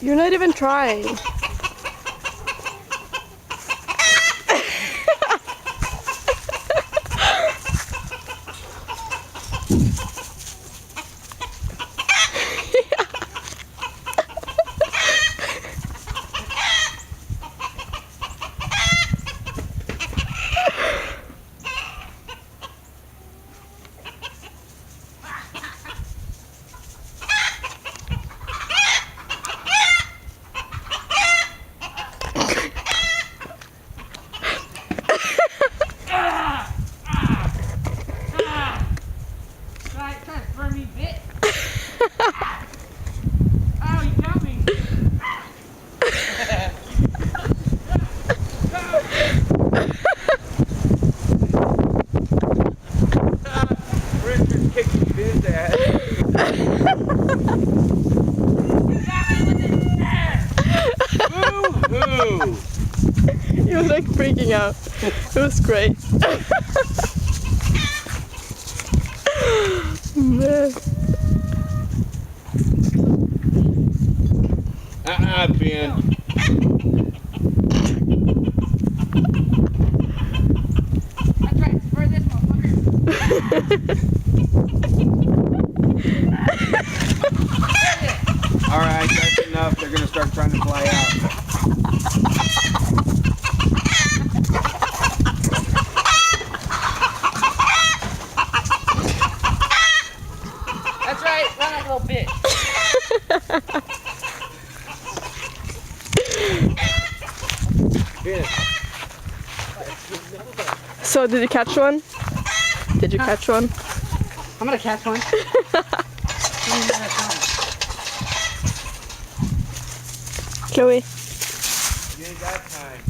You're not even trying. He was like freaking out. It was great. Man. Ben. That's right, for this motherfucker. Alright, that's enough. They're gonna start trying to fly out. That's right, run like a little bitch. So did you catch one? Did you catch one? I'm gonna catch one. Chloe. You ain't got time.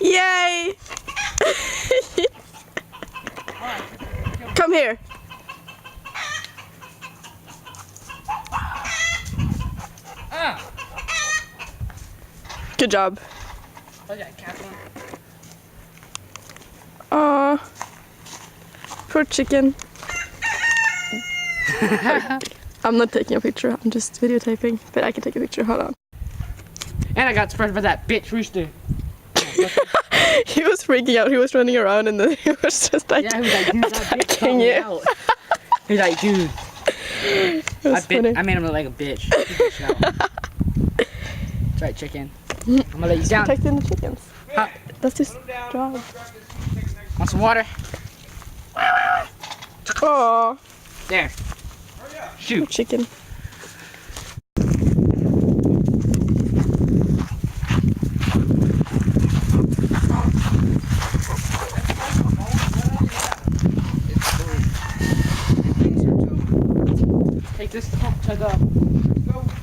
Yay! Come here. Good job. Oh yeah, catch one. Aw. Poor chicken. I'm not taking a picture, I'm just videotaping, but I can take a picture, hold on. And I got spread for that bitch rooster. He was freaking out, he was running around and then he was just like, Yeah, he was like, dude, that bitch attacking caught me you. out. He's like, dude. It was funny. I made him look like a bitch. That's right, chicken. I'm gonna let you down. Protecting the chickens. Huh? That's his job. Want some water? Aww, There. Shoot. chicken. Take this to the